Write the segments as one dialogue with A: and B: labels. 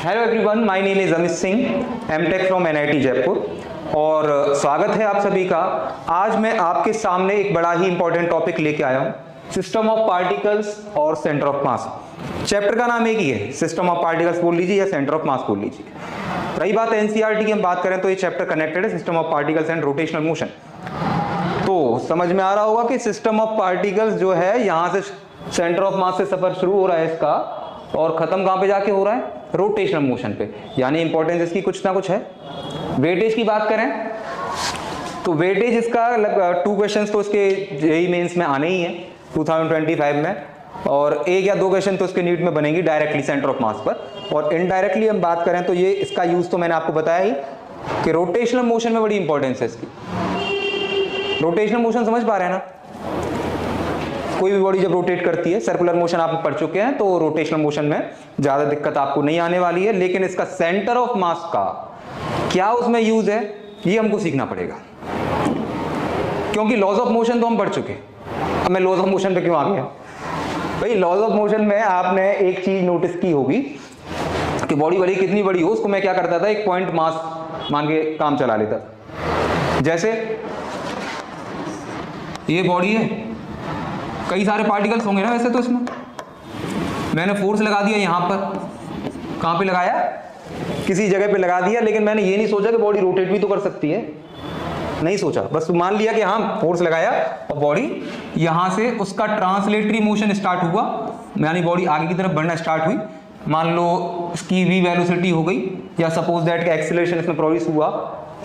A: Hello everyone, my name is Amit Singh, MTech from NIT Jaipur और स्वागत है आप सभी का। आज मैं आपके सामने एक बड़ा ही इंपॉर्टेंट टॉपिक लेके आया हूँ, सिस्टम ऑफ पार्टिकल्स और सेंटर ऑफ मास। चैप्टर का नाम एक ही है, सिस्टम ऑफ पार्टिकल्स बोल लीजिए या सेंटर ऑफ मास बोल लीजिए। रही बात एनसीईआरटी की हम बात करें तो ये चैप्टर कनेक्टेड है system of particles and rotational motion. तो समझ में आ रहा होगा कि सिस्टम ऑफ पार्टिकल्स जो है यहाँ से सेंटर ऑफ मास से सफर शुरू हो रहा है इसका और खत्म कहाँ पे जाके हो रहा है, रोटेशनल मोशन पे। यानी इंपॉर्टेंस इसकी कुछ ना कुछ है। वेटेज की बात करें तो वेटेज इसका 2 क्वेश्चंस तो इसके जेईई मेंस में आने ही हैं 2025 में, और 1 या 2 क्वेश्चन तो इसके नीट में बनेंगी डायरेक्टली सेंटर ऑफ मास पर। और इनडायरेक्टली हम बात करें तो ये इसका यूज तो मैंने आपको बताया ही कि रोटेशनल मोशन में बड़ी इंपॉर्टेंस है इसकी। रोटेशनल मोशन समझ पा रहे हैं ना? कोई भी बॉडी जब रोटेट करती है, सर्कुलर मोशन आप पढ़ चुके हैं, तो रोटेशनल मोशन में ज्यादा दिक्कत आपको नहीं आने वाली है। लेकिन इसका सेंटर ऑफ मास का क्या उसमें यूज है, ये हमको सीखना पड़ेगा, क्योंकि लॉज ऑफ मोशन तो हम पढ़ चुके हैं। अब मैं लॉज ऑफ मोशन पे क्यों आ गया भाई? लॉज ऑफ मोशन में आपने एक चीज नोटिस की होगी कि बॉडी भले कितनी बड़ी हो, उसको मैं क्या करता था, एक पॉइंट मास मान के काम चला लेता था। जैसे ये बॉडी है, कई सारे पार्टिकल्स होंगे ना वैसे तो इसमें। मैंने फोर्स लगा दिया यहाँ पर, कहाँ पे लगाया, किसी जगह पे लगा दिया, लेकिन मैंने ये नहीं सोचा कि बॉडी रोटेट भी तो कर सकती है, नहीं सोचा। बस मान लिया कि हाँ फोर्स लगाया और बॉडी यहाँ से उसका ट्रांसलेटरी मोशन स्टार्ट हुआ, यानी बॉडी आगे की तरफ बढ़ना स्टार्ट हुई। मान लो इसकी v वेलोसिटी हो गई, या सपोज दैट एक्सीलरेशन इसमें प्रोड्यूस हुआ,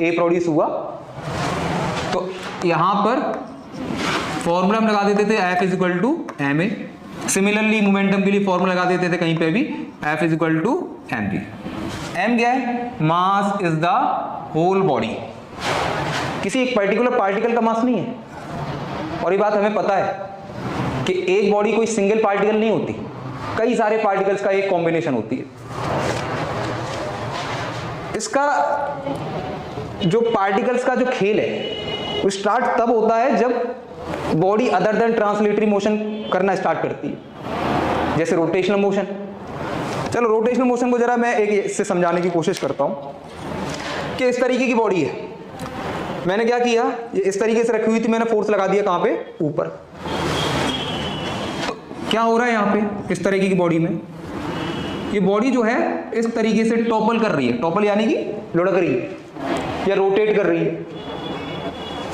A: a प्रोड्यूस हुआ, तो यहाँ पर फॉर्मूला हम लगा देते थे F is equal to ma। Similarly momentum के लिए फॉर्मूला लगा देते थे कहीं पे भी F is equal to mv। m क्या है? Mass is the whole body, किसी एक पर्टिकुलर पार्टिकल का मास नहीं है। और ये बात हमें पता है कि एक बॉडी कोई सिंगल पार्टिकल नहीं होती, कई सारे पार्टिकल्स का एक कॉम्बिनेशन होती है। इसका जो पार्टिकल्स का जो खेल है वो स्टार्ट तब होता है जब body other than translatory motion करना स्टार्ट करती है, जैसे रोटेशनल मोशन। चलो रोटेशनल मोशन को जरा मैं एक इससे समझाने की कोशिश करता हूं कि इस तरीके की बॉडी है, मैंने क्या किया, ये इस तरीके से रखी हुई थी, मैंने फोर्स लगा दिया कहां पे, ऊपर। तो क्या हो रहा है यहां पे, इस तरीके की बॉडी में ये बॉडी जो है इस तरीके से टॉपल कर रही है, टॉपल यानी कि लुढ़क रही है या रोटेट कर रही है।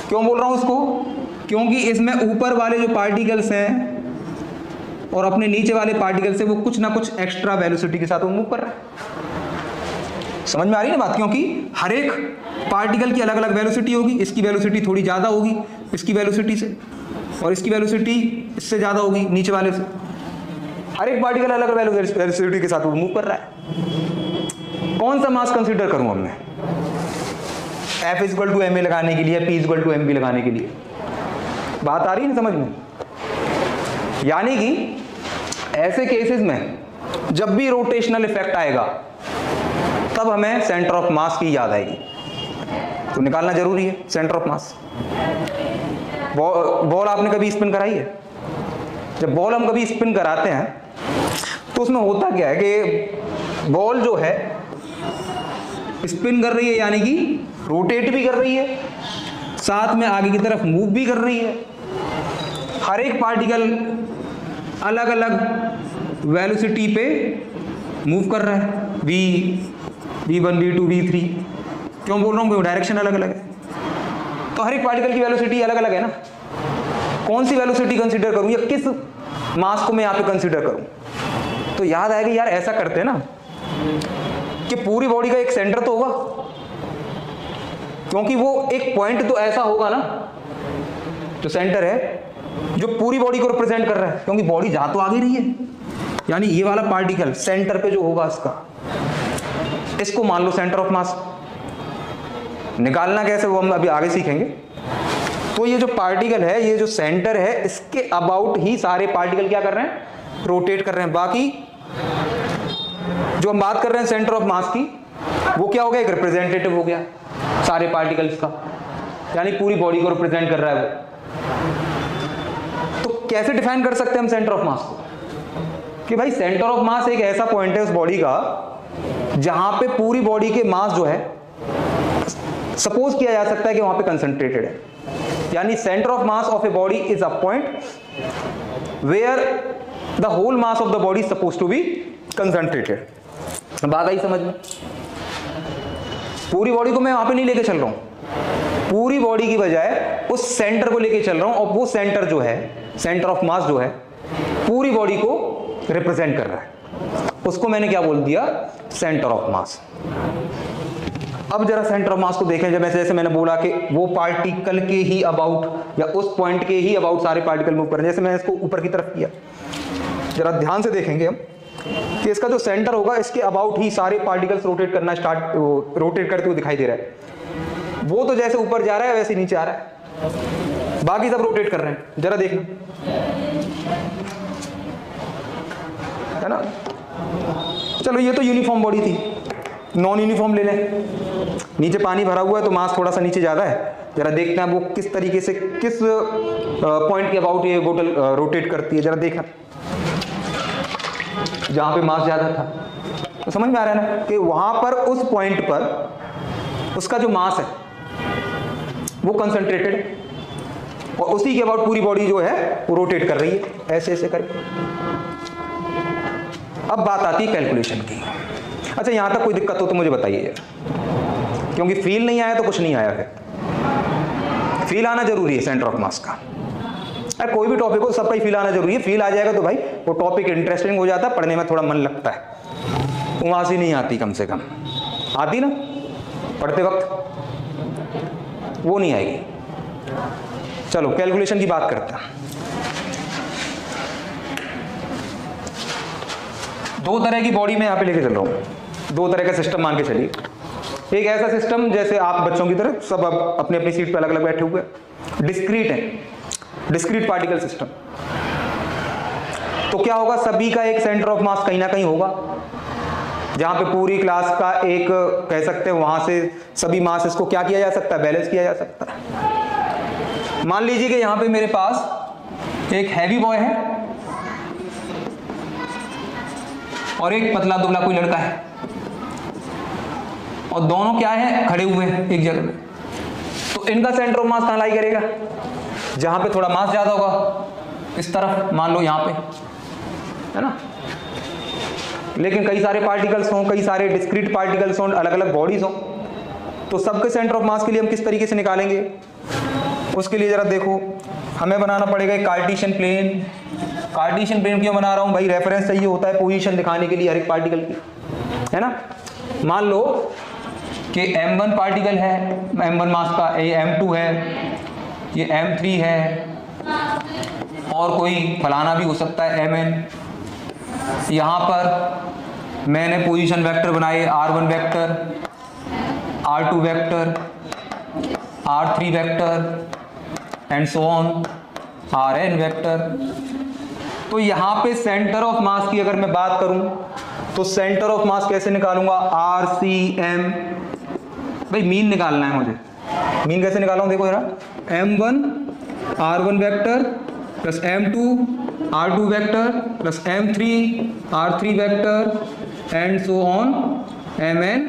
A: क्यों बोल रहा हूं इसको? क्योंकि इसमें ऊपर वाले जो पार्टिकल्स हैं और अपने नीचे वाले पार्टिकल्स हैं वो कुछ ना कुछ एक्स्ट्रा वेलोसिटी के साथ वो मूव कर रहा है। समझ में आ रही है ना बात? क्योंकि हर एक पार्टिकल की अलग अलग वेलोसिटी होगी, इसकी वेलोसिटी थोड़ी ज़्यादा होगी इसकी वेलोसिटी से, और इसकी वेलोसिटी इससे ज़्यादा होगी नीचे वाले से। हर एक पार्टिकल अलग अलग वेलोसिटी के साथ वो मूव कर रहा है। कौन सा मास कंसिडर करूँ हमने, F is equal to ma लगाने के लिए, P is equal to mv लगाने के लिए? बात आ रही है ना समझ में? यानी कि ऐसे केसेस में जब भी रोटेशनल इफेक्ट आएगा तब हमें सेंटर ऑफ मास की याद आएगी, तो निकालना जरूरी है सेंटर ऑफ मास। बॉल आपने कभी स्पिन कराई है? जब बॉल हम कभी स्पिन कराते हैं तो उसमें होता क्या है कि बॉल जो है स्पिन कर रही है, यानी कि रोटेट भी कर रही है, साथ में आगे की तरफ मूव भी कर रही है। हर एक पार्टिकल अलग अलग वेलोसिटी पे मूव कर रहा है, v1 v2 v3। क्यों बोल रहा हूँ? डायरेक्शन अलग अलग है, तो हर एक पार्टिकल की वेलोसिटी अलग अलग है ना। कौन सी वेलोसिटी कंसीडर करूँ या किस मास को मैं यहाँ पे कंसीडर करूँ? तो याद आएगा यार, ऐसा करते हैं ना कि पूरी बॉडी का एक सेंटर तो होगा, क्योंकि वो एक पॉइंट तो ऐसा होगा ना जो सेंटर है, जो पूरी बॉडी को रिप्रेजेंट कर रहा है, क्योंकि बॉडी जा तो आगे रही है। यानी ये वाला पार्टिकल सेंटर पे जो होगा इसका, इसको मान लो सेंटर ऑफ मास। निकालना कैसे वो हम अभी आगे सीखेंगे। तो ये जो पार्टिकल है, ये जो सेंटर है, इसके अबाउट ही सारे पार्टिकल क्या कर रहे हैं, रोटेट कर रहे हैं। बाकी जो हम बात कर रहे हैं सेंटर ऑफ मास की, वो क्या हो गया, एक रिप्रेजेंटेटिव हो गया सारे पार्टिकल्स का, यानी पूरी बॉडी को रिप्रेजेंट कर रहा है वो। तो कैसे डिफाइन कर सकते हैं हम सेंटर ऑफ मास को? कि भाई सेंटर ऑफ मास एक ऐसा पॉइंट है उस बॉडी का जहां पे पूरी बॉडी के मास जो है सपोज किया जा सकता है कि वहां पे कंसंट्रेटेड है, यानी centre of mass of a body is a point where the whole mass of the body suppose to be concentrated. बात आई समझ में? पूरी बॉडी को मैं वहां पे नहीं लेके चल रहा हूं, पूरी बॉडी की बजाय उस सेंटर को लेके चल रहा हूं, और वो सेंटर जो है, सेंटर ऑफ मास जो है, पूरी बॉडी को रिप्रेजेंट कर रहा है, उसको मैंने क्या बोल दिया? सेंटर ऑफ मास। अब जरा सेंटर ऑफ मास को देखें, जब जैसे मैंने बोला कि वो पार्टिकल के ही अबाउट या उस पॉइंट के ही अबाउट सारे पार्टिकल मूव कर रहे हैं, जैसे मैंने इसको ऊपर की तरफ किया, जरा ध्यान से देखेंगे हम कि इसका जो सेंटर होगा इसके अबाउट ही सारे पार्टिकल्स रोटेट करना रोटेट करते हुए दिखाई दे रहा है। वो तो जैसे ऊपर जा रहा है वैसे नीचे आ रहा है, बाकी सब रोटेट कर रहे हैं, जरा देखना, है ना? चलो ये तो यूनिफॉर्म बॉडी थी, नॉन यूनिफॉर्म ले लें। नीचे पानी भरा हुआ है तो मास थोड़ा सा नीचे ज्यादा है, जरा देखते हैं वो किस तरीके से किस पॉइंट के अबाउट ये बोतल रोटेट करती है, जरा देखना। जहां पे मास ज्यादा था, तो समझ में आ रहा है ना कि वहां पर उस पॉइंट पर उसका जो मास है वो कंसंट्रेटेड है, और उसी के अबाउट पूरी बॉडी जो है वो रोटेट कर रही है, ऐसे ऐसे करके। अब बात आती है कैलकुलेशन की। अच्छा, यहां तक कोई दिक्कत हो तो मुझे बताइए यार, क्योंकि फील नहीं आया तो कुछ नहीं आया, फिर फील आना जरूरी है सेंटर ऑफ मास का। अरे कोई भी टॉपिक हो सबका ही फील आना जरूरी है, फील आ जाएगा तो भाई वो टॉपिक इंटरेस्टिंग हो जाता है, पढ़ने में थोड़ा मन लगता है। उमास ही नहीं आती, कम से कम आती ना पढ़ते वक्त, वो नहीं आएगी। चलो कैलकुलेशन की बात करते हैं। दो तरह की बॉडी में यहां पे लेके चल रहा हूं, दो तरह का सिस्टम मान के चलिए। एक ऐसा सिस्टम जैसे आप बच्चों की तरह सब अपनी अपनी सीट पे अलग अलग बैठे हुए, डिस्क्रीट है, डिस्क्रीट पार्टिकल सिस्टम। तो क्या होगा, सभी का एक सेंटर ऑफ मास कहीं ना कहीं होगा, जहां पे पूरी क्लास का एक कह सकते हैं वहां से सभी मास इसको क्या किया जा सकता है, बैलेंस किया जा सकता है। मान लीजिए कि यहां पे मेरे पास एक हैवी बॉय है और एक पतला दुबला कोई लड़का है, और दोनों क्या है, खड़े हुए हैं एक जगह पे। तो इनका सेंटर ऑफ मास कहां लाई करेगा? जहां पे थोड़ा मास ज्यादा होगा, इस तरफ मान लो यहां पे, है ना? लेकिन कई सारे पार्टिकल्स हों, कई सारे डिस्क्रीट पार्टिकल्स हों, अलग अलग बॉडीज हों, तो सबके सेंटर ऑफ मास के लिए हम किस तरीके से निकालेंगे? उसके लिए जरा देखो, हमें बनाना पड़ेगा एक कार्टेशियन प्लेन। कार्टेशियन प्लेन क्यों बना रहा हूं भाई? रेफरेंस चाहिए होता है पोजीशन दिखाने के लिए हर एक पार्टिकल की, है ना? मान लो कि m1 पार्टिकल है, m1 मास का, ये m2 है, ये m3 है, और कोई फलाना भी हो सकता है mn। यहाँ पर मैंने पोजीशन वेक्टर बनाए, r1 vector, r2 vector, r3 vector and so on, rn vector. तो यहाँ पे सेंटर ऑफ मास की अगर मैं बात करूं तो सेंटर ऑफ मास कैसे निकालूंगा? RCM, भाई मीन निकालना है मुझे। मीन कैसे निकालूं? देखो जरा, m1 r1 vector plus m2 r2 vector plus m3 r3 vector and so on mn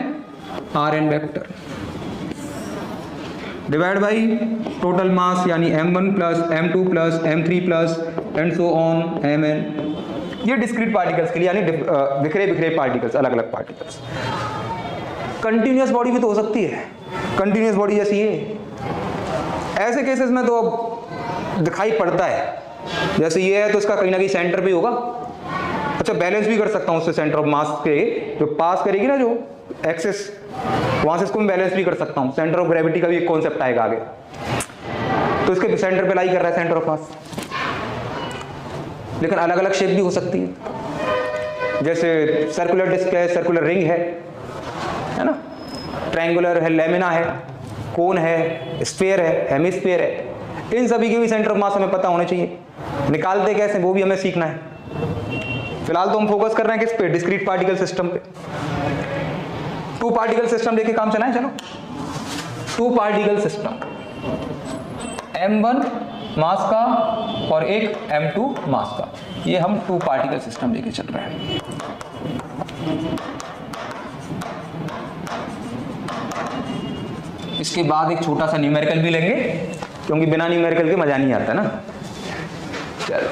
A: rn vector divide by total mass, यानी m1 plus m2 plus m3 plus and so on mn। ये discrete particles के लिए, यानी बिखरे बिखरे particles, अलग अलग particles. Continuous body भी तो हो सकती है, कंटिन्यूअस बॉडी जैसी है। ऐसे केसेस में तो दिखाई पड़ता है, जैसे ये है तो इसका कहीं ना कहीं सेंटर भी होगा। अच्छा, बैलेंस भी कर सकता हूँ उससे, सेंटर ऑफ मास के जो पास करेगी ना जो एक्सेस, वहां से इसको मैं बैलेंस भी कर सकता हूँ। सेंटर ऑफ ग्रेविटी का भी एक कॉन्सेप्ट आएगा आगे, तो इसके सेंटर पे लाई कर रहा है सेंटर ऑफ मास। लेकिन अलग अलग शेप भी हो सकती है, जैसे सर्कुलर डिस्क है, सर्कुलर रिंग है ना, ट्रायंगुलर है, लेमिना है, कोन है, स्फीयर है, हेमिस्फीयर है। इन सभी के भी सेंटर ऑफ मास हमें पता होने चाहिए। निकालते कैसे वो भी हमें सीखना है। फिलहाल तो हम फोकस कर रहे हैं किस पे? डिस्क्रीट पार्टिकल सिस्टम पे। टू पार्टिकल सिस्टम लेके काम चलाएं। चलो, टू पार्टिकल सिस्टम, m1 मास का और एक m2 मास का, ये हम टू पार्टिकल सिस्टम लेके चल रहे हैं। इसके बाद एक छोटा सा न्यूमेरिकल भी लेंगे, क्योंकि बिना न्यूमेरिकल के मजा नहीं आता ना। चलो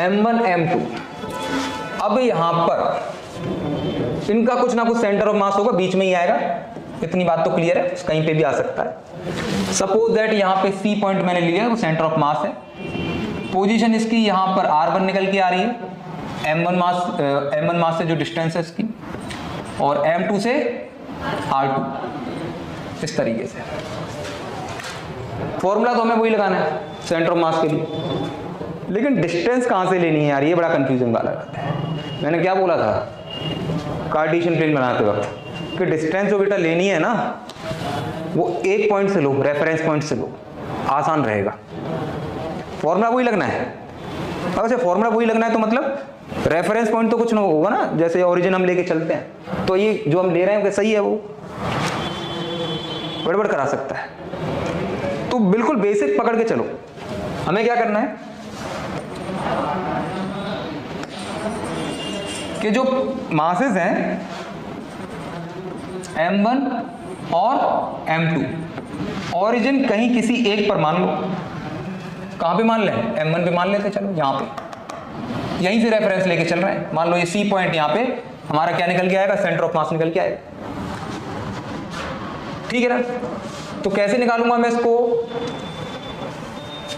A: m1 m2, अब यहां पर इनका कुछ ना कुछ सेंटर ऑफ मास होगा, बीच में ही आएगा, इतनी बात तो क्लियर है, कहीं पे भी आ सकता है। सपोज दैट यहाँ पे C पॉइंट मैंने लिया, वो सेंटर ऑफ मास है, पोजीशन इसकी यहाँ पर r1 निकल के आ रही है, m1 मास से जो डिस्टेंस है इसकी, और m2 से r2, इस तरीके से। फॉर्मूला तो हमें वही लगाना है सेंटर ऑफ मास के लिए, लेकिन डिस्टेंस कहाँ से लेनी है यार, ये बड़ा कंफ्यूजिंग वाला बात है। मैंने क्या बोला था कार्टेशियन प्लेन बनाते वक्त कि डिस्टेंस जो बेटा लेनी है ना, वो एक पॉइंट से लो, रेफरेंस पॉइंट से लो, आसान रहेगा। फॉर्मूला वही लगना है। अब ऐसे फॉर्मूला वही लगना है तो मतलब रेफरेंस पॉइंट तो कुछ ना होगा ना, जैसे ओरिजिन हम लेके चलते हैं, तो ये जो हम ले रहे हैं सही है, वो गड़बड़ करा सकता है। तो बिल्कुल बेसिक पकड़ के चलो। हमें क्या करना है कि जो मासेस हैं m1 और m2, ओरिजिन कहीं किसी एक पर मान लो। कहां पे मान लें? m1 पे मान लेते, चलो यहां पे, यहीं से रेफरेंस लेके चल रहे हैं। मान लो ये C पॉइंट, यहां पे हमारा क्या निकल के आएगा, सेंटर ऑफ मास निकल के आएगा, ठीक है ना। तो कैसे निकालूंगा मैं इसको?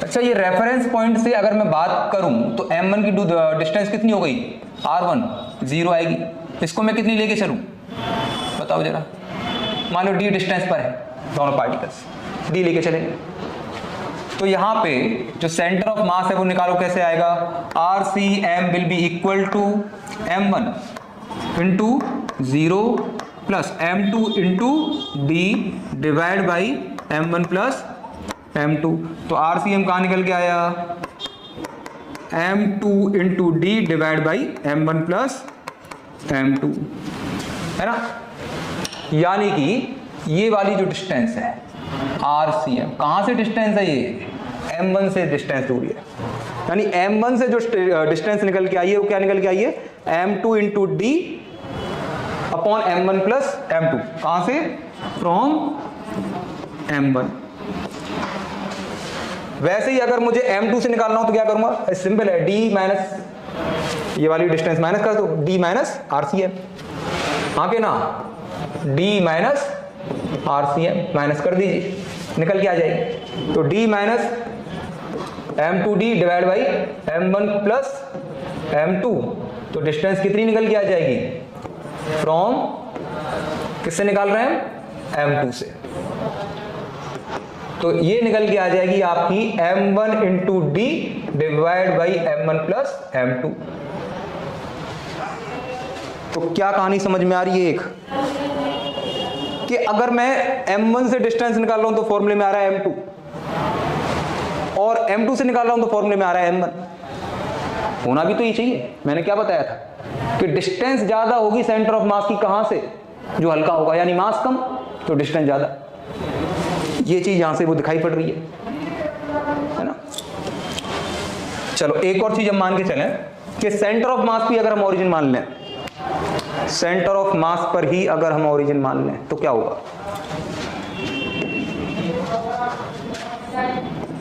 A: अच्छा, ये रेफरेंस पॉइंट से अगर मैं बात करूं तो m1 की डिस्टेंस कितनी हो गई, r1 0 आएगी। इसको मैं कितनी लेके चलूं बताओ जरा। मान लो d डिस्टेंस पर है दोनों पार्टिकल्स, d लेके चलेंगे, तो यहाँ पे जो सेंटर ऑफ मास है वो निकालो, कैसे आएगा, RCM will be equal to m1 into 0 plus m2 into d divide by m1 plus m2। तो RCM कहाँ निकल के आया, m2 into d divide by m1 plus m2, है ना। यानी कि ये वाली जो डिस्टेंस है RCM, कहाँ से डिस्टेंस है ये, m1 से डिस्टेंस दूरी है। यानी m1 से जो डिस्टेंस निकल के आई है वो क्या निकल के आई है, m2 into d upon m1 plus m2। कहाँ से, फ्रॉम m1। वैसे ही अगर मुझे m2 से निकालना हो तो क्या करूंगा, सिंपल है, d माइनस ये वाली डिस्टेंस माइनस कर दो, d माइनस RCM, हाँ के ना, d माइनस RCM माइनस कर दीजिए, निकल के आ जाएगी। तो d minus m2d divide by m1 plus m2, तो डिस्टेंस कितनी निकल के आ जाएगी, फ्रॉम किससे निकाल रहे हैं, m2 से। तो ये निकल के आ जाएगी आपकी m1 into d divide by m1 plus m2। तो क्या कहानी समझ में आ रही है, एक कि अगर मैं m1 से डिस्टेंस निकाल रहा हूं तो फॉर्मूले में आ रहा है m2, और m2 से निकाल रहा हूं तो फॉर्मूले में आ रहा है m1। होना भी तो ये चाहिए। मैंने क्या बताया था कि डिस्टेंस ज्यादा होगी सेंटर ऑफ मास की, कहां से, जो हल्का होगा, यानी मास कम तो डिस्टेंस ज्यादा। ये चीज यहां से वो दिखाई पड़ रही है ना। चलो एक और चीज हम मान के चलें कि सेंटर ऑफ मास भी अगर हम ओरिजिन मान लें, सेंटर ऑफ मास पर ही अगर हम ओरिजिन मान लें तो क्या होगा,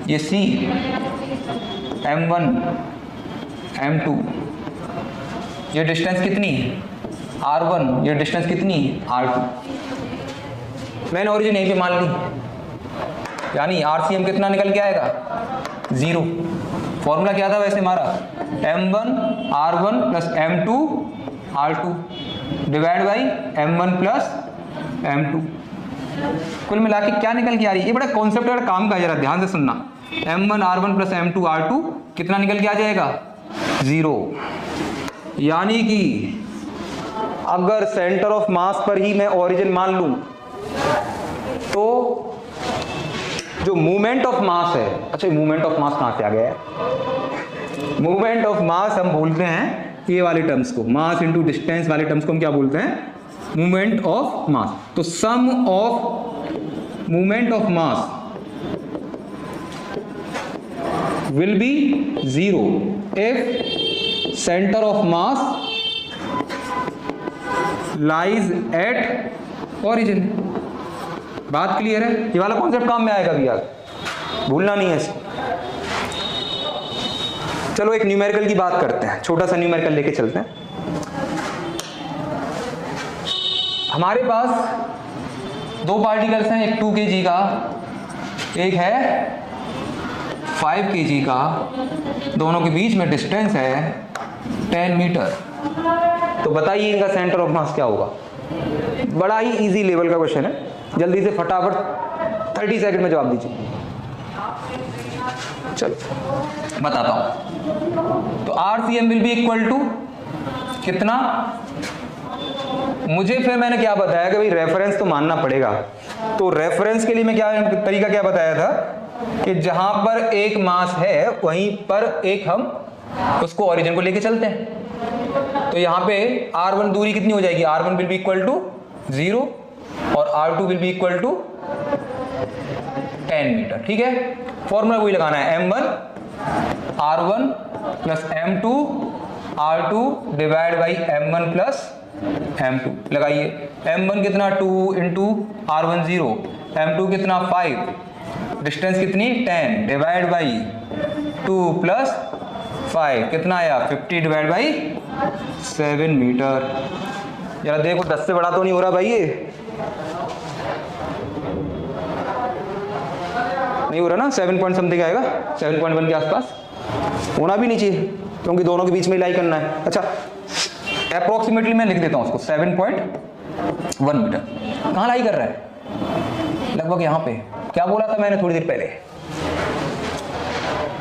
A: ये C m1 m2, ये डिस्टेंस कितनी r1, ये डिस्टेंस कितनी r2। मैंने ओरिजिन यहीं पे मान ली, यानी RCM कितना निकल के आएगा, 0। फॉर्मूला क्या था वैसे हमारा, m1 r1 plus m2 r2 divide by m1 plus m2। कुल मिला के क्या निकल के आ रही है, ये बड़ा कॉन्सेप्ट है, काम का, जरा ध्यान से सुनना। m1 r1 plus m2 r2 कितना निकल के आ जाएगा, 0। यानी कि अगर सेंटर ऑफ मास पर ही मैं ओरिजिन मान लूं तो जो मूवमेंट ऑफ मास है, अच्छा मूवमेंट ऑफ मास कहां से आ गया है, मूवमेंट ऑफ मास हम बोलते हैं ये वाले टर्म्स को, मास इनटू डिस्टेंस वाले टर्म्स को हम क्या बोलते हैं, मूवमेंट ऑफ मास। तो sum of movement of mass will be 0 if center of mass lies at origin। बात क्लियर है? ये वाला कॉन्सेप्ट काम में आएगा भी यार, भूलना नहीं है इसको। चलो एक न्यूमेरिकल की बात करते हैं, छोटा सा न्यूमेरिकल लेके चलते हैं। हमारे पास दो पार्टिकल्स हैं, एक 2 kg का, एक है 5 kg का, दोनों के बीच में डिस्टेंस है 10 मीटर। तो बताइए इनका सेंटर ऑफ मास क्या होगा? बड़ा ही इजी लेवल का क्वेश्चन है, जल्दी से फटाफट 30 सेकंड में जवाब दीजिए। चलो बताता हूं। तो RCM will be equal to कितना? मुझे फिर मैंने क्या बताया कि भाई रेफरेंस तो मानना पड़ेगा। तो रेफरेंस के लिए मैं क्या तरीका क्या बताया था कि जहां पर एक मास है वहीं पर एक हम उसको ओरिजिन को लेके चलते हैं। तो यहां पे R1 दूरी कितनी हो जाएगी? R1 will be equal to 0 और R2 will be equal to 10 metre. ठीक है, फॉर्मूला वही लगाना है, M1 R1 plus M2 R2 divide by M1 plus M2। लगाइए, M1 कितना 2 इंटू R1 0, M2 कितना 5, डिस्टेंस कितनी 10 डिवाइड बाई 2 प्लस 5 कितना आया 50 डिवाइड बाई 7 मीटर। जरा देखो 10 से बड़ा तो नहीं हो रहा भाई? ये नहीं हो रहा ना? 7 पॉइंट समथिंग आएगा, 7.1 के आसपास होना भी नहीं चाहिए क्योंकि दोनों के बीच में लाई करना है। अच्छा अप्रोक्सीमेटली मैं लिख देता हूं उसको 7.1 मीटर। कहां लाई कर रहा है? लगभग यहां पे। क्या बोला था मैंने थोड़ी देर पहले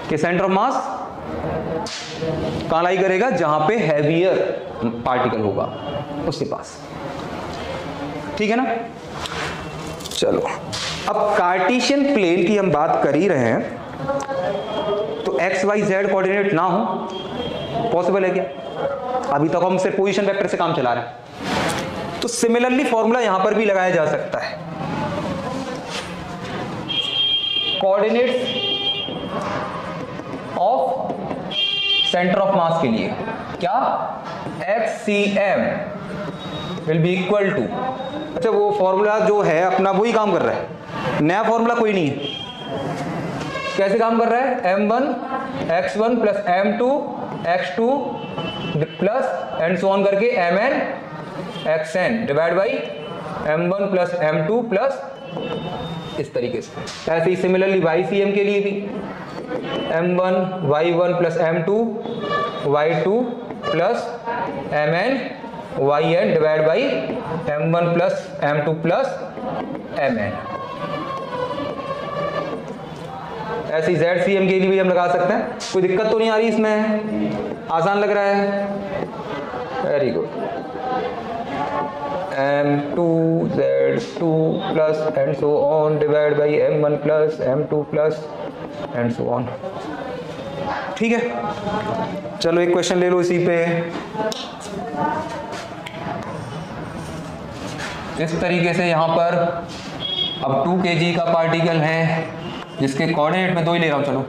A: कि सेंटर ऑफ मास कहां लाई करेगा? जहां पे हैवियर पार्टिकल होगा उसके पास। ठीक है ना? चलो अब कार्टेशियन प्लेन की हम बात कर ही रहे हैं, तो एक्स वाई जेड कोऑर्डिनेट ना हो पॉसिबल है क्या? अभी तक हम सिर्फ पोजीशन वेक्टर से काम चला रहे हैं। तो सिमिलरली फॉर्मूला यहां पर भी लगाया जा सकता है। Coordinates of centre of mass के लिए क्या? XCM will be equal to, अच्छा वो फॉर्मूला जो है अपना वही काम कर रहा है, नया फॉर्मूला कोई नहीं है। कैसे काम कर रहा है? M1 X1 plus M2 X2 plus and so on करके Mn Xn divide by M1 plus M2 plus इस तरीके से। ऐसे ही सिमिलरली YCM के लिए भी M1 Y1 plus M2 Y2 plus Mn Yn divide by M1 plus M2 plus Mn। ऐसे ही ZCM के लिए भी हम लगा सकते हैं। कोई दिक्कत तो नहीं आ रही इसमें? आसान लग रहा है? Very good. M2 Z2 plus and so on divide by M1 plus M2 plus and so on. ठीक है, चलो एक क्वेश्चन ले लो इसी पे। इस तरीके से यहाँ पर अब 2 kg का पार्टिकल है जिसके कोऑर्डिनेट में दो ही ले रहा हूँ। चलो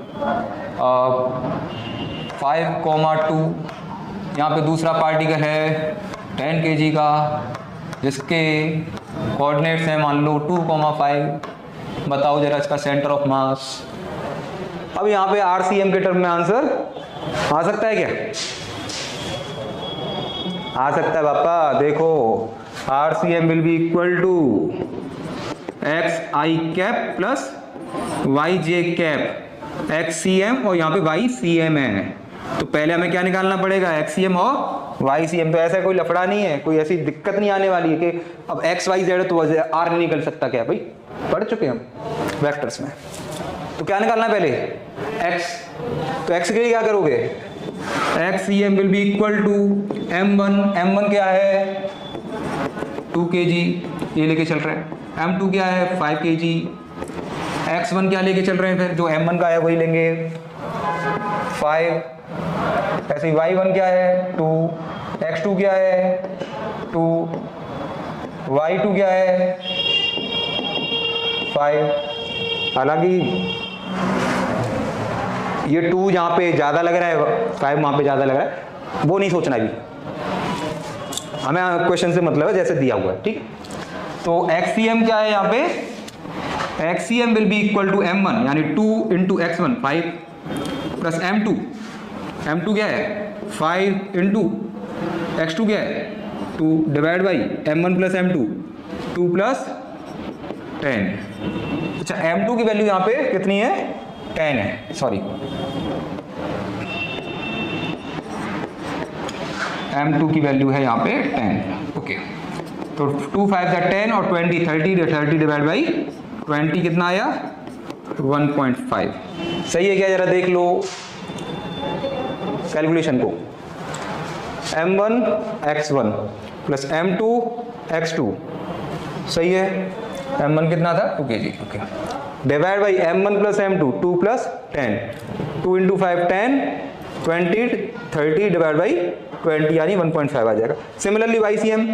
A: 5,2। यहाँ पे दूसरा पार्टिकल है 10 kg का जिसके कोऑर्डिनेट्स हैं मान लो 2,5। बताओ जरा इसका सेंटर ऑफ मास। अब यहाँ पे RCM के टर्म में आंसर आ सकता है क्या? आ सकता है पापा। देखो RCM will be equal to XI cap plus YJ cap XCM और यहाँ पे YCM है। तो पहले हमें क्या निकालना पड़ेगा? XCM और YCM। तो ऐसा कोई लफड़ा नहीं है, कोई ऐसी दिक्कत नहीं आने वाली है कि अब XYZ तो R नहीं निकल सकता। क्या भाई पढ़ चुके हम वेक्टर्स में। तो क्या निकालना पहले? X। तो X के लिए क्या करोगे? XCM will be equal to M1 क्या है? 2 kg, ये लेके चल रहे हैं। M2 क्या है? 5 kg। X1 क्या लेके चल रहे हैं? फिर जो M1 का है वही लेंगे 5। ऐसे ही Y1 क्या है? 2। X2 क्या है? 2। Y2 क्या है? 5। हालांकि ये 2 जहाँ पे ज़्यादा लग रहा है, 5 वहाँ पे ज़्यादा लग रहा है, वो नहीं सोचना अभी। हमें क्वेश्चन से मतलब है जैसे दिया हुआ है। ठीक, तो XCM क्या है यहाँ पे? XCM will be equal to m1 यानी 2 इंटू x1 5 प्लस m2 क्या है 5 इंटू x2 क्या है 2 divide by m1 plus m2 2 plus 10। अच्छा m2 की वैल्यू यहाँ पे कितनी है 10 है, सॉरी m2 की वैल्यू है यहाँ पे 10। ओके तो 2 5 जा 10 और 20 30 डिवाइड बाई 20 कितना आया 1.5। सही है क्या, जरा देख लो कैलकुलेशन को। m1 x1 plus m2 x2 सही है, m1 कितना था 2 kg। Okay divide by m1 plus m2 2 plus 10 2 into 5 10 20 30 divide by 20 यानी 1.5 आ जाएगा। सिमिलरली YCM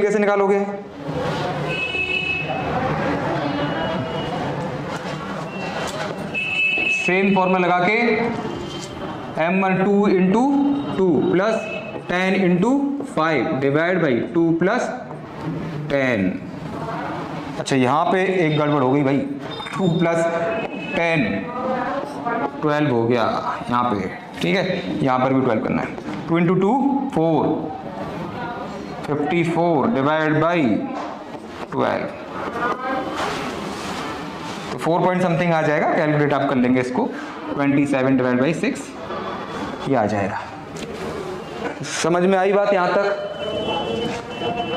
A: कैसे निकालोगे, सेम फॉर्मूला लगा के m1 2 into 2 plus 10 into 5 divide by 2 plus 10। अच्छा यहाँ पे एक गड़बड़ हो गई भाई, 2 प्लस 10 12 हो गया यहाँ पे, ठीक है यहाँ पर भी 12 करना है। 2 इंटू 2 4 54 डिवाइड बाई 12 तो 4 पॉइंट समथिंग आ जाएगा। कैलकुलेट आप कर लेंगे इसको, 27 डिवाइड बाई 6 ये आ जाएगा। समझ में आई बात यहाँ तक,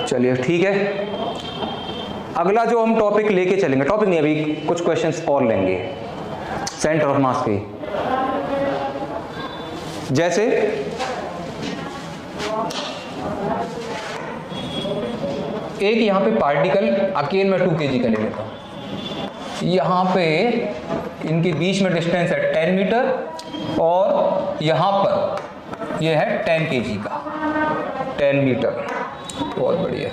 A: चलिए ठीक है। अगला जो हम टॉपिक लेके चलेंगे, टॉपिक नहीं अभी कुछ क्वेश्चंस और लेंगे सेंटर ऑफ मास के। जैसे एक यहाँ पे पार्टिकल अकेले में 2 kg का ले लेता हूं, यहाँ पे इनके बीच में डिस्टेंस है 10 मीटर और यहाँ पर ये है 10 kg का 10 मीटर। बहुत बढ़िया,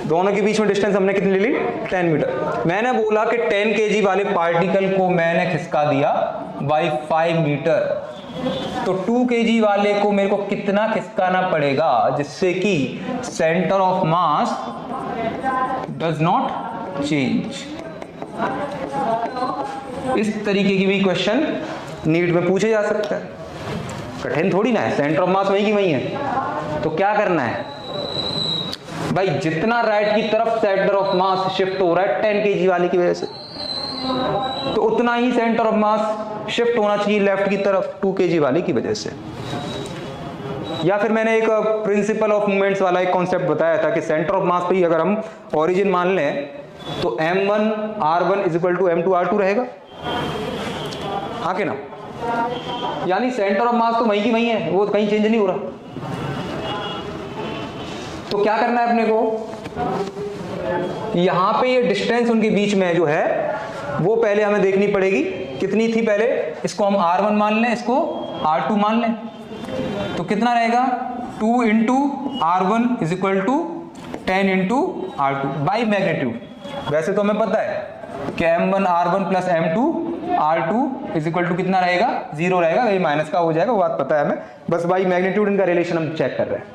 A: दोनों के बीच में डिस्टेंस हमने कितनी ले ली 10 मीटर। मैंने बोला कि 10 kg वाले पार्टिकल को मैंने खिसका दिया बाई 5 मीटर, तो 2 kg वाले को मेरे को कितना खिसकाना पड़ेगा जिससे कि centre of mass does not change. इस तरीके की भी क्वेश्चन नीट में पूछे जा सकता है, कठिन थोड़ी ना है, सेंटर ऑफ मास वही की वही है। तो क्या करना है भाई, जितना राइट की तरफ सेंटर ऑफ मास शिफ्ट हो रहा है 10 kg वाले की वजह से, तो उतना ही सेंटर ऑफ मास शिफ्ट होना चाहिए लेफ्ट की तरफ 2 kg वाले की वजह से। या फिर मैंने एक प्रिंसिपल ऑफ मोमेंट्स वाला एक कॉन्सेप्ट बताया था कि सेंटर ऑफ मास पे ही अगर हम ओरिजिन मान लें तो m1 r1 is equal to m2 r2 रहेगा, हाँ कि ना। यानी सेंटर ऑफ मास तो वही की वही है, वो कहीं चेंज नहीं हो रहा। तो क्या करना है अपने को, यहां पे ये डिस्टेंस उनके बीच में जो है वो पहले हमें देखनी पड़ेगी कितनी थी। पहले इसको हम r1 मान लें, इसको r2 मान लें, तो कितना रहेगा 2 into r1 is equal to 10 into r2 by magnitude. वैसे तो हमें पता है कि m1 r1 plus m2 r2 is equal to कितना रहेगा 0 रहेगा, ये माइनस का हो जाएगा, वो बात पता है हमें, बस बाई मैग्नीट्यूड इनका रिलेशन हम चेक कर रहे हैं।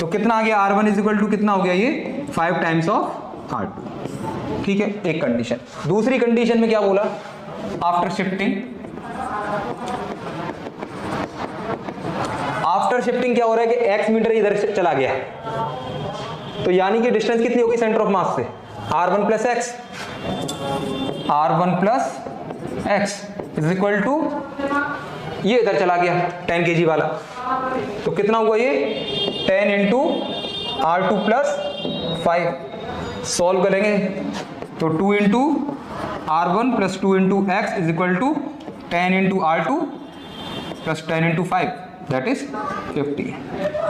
A: तो कितना आ गया r1 इज इक्वल टू कितना हो गया ये 5 टाइम्स ऑफ r2, ठीक है एक कंडीशन। दूसरी कंडीशन में क्या बोला, आफ्टर शिफ्टिंग क्या हो रहा है कि x मीटर इधर से चला गया, तो यानी कि डिस्टेंस कितनी होगी सेंटर ऑफ मास से r1 plus x is equal to ये इधर चला गया 10 kg वाला, तो कितना हुआ ये 10 इंटू r2 प्लस 5। सॉल्व करेंगे तो 2 into r1 plus 2 into x is equal to 10 into r2 plus 10 into 5 that is 50।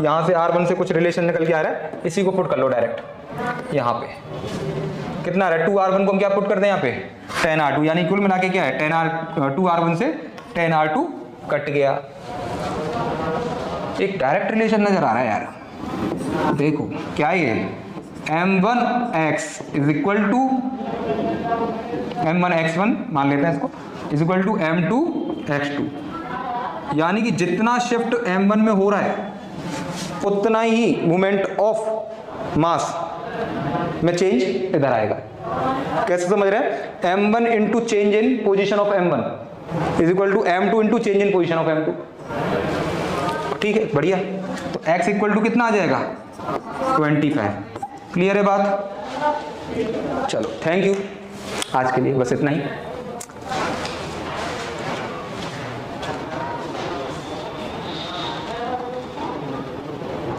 A: यहाँ से r1 से कुछ रिलेशन निकल के आ रहा है, इसी को पुट कर लो डायरेक्ट। यहाँ पे कितना आ रहा है 2r1 को हम क्या पुट कर दें यहाँ पे 10r2, यानी कुल मिला के क्या है 2r1 से 10r2 कट गया। एक डायरेक्ट रिलेशन नजर आ रहा है यार, देखो क्या ये m1x is equal to m1x1 मान लेते हैं इसको इज इक्वल टू m2x2, यानी कि जितना शिफ्ट m1 में हो रहा है उतना ही मूवमेंट ऑफ मास में चेंज इधर आएगा। कैसे समझ रहे हैं? m1 into change in position of m1 is equal to m2 into change in position of m2। ठीक है, बढ़िया। तो x इक्वल टू कितना आ जाएगा? 25। क्लियर है बात? चलो, थैंक यू, आज के लिए बस इतना ही।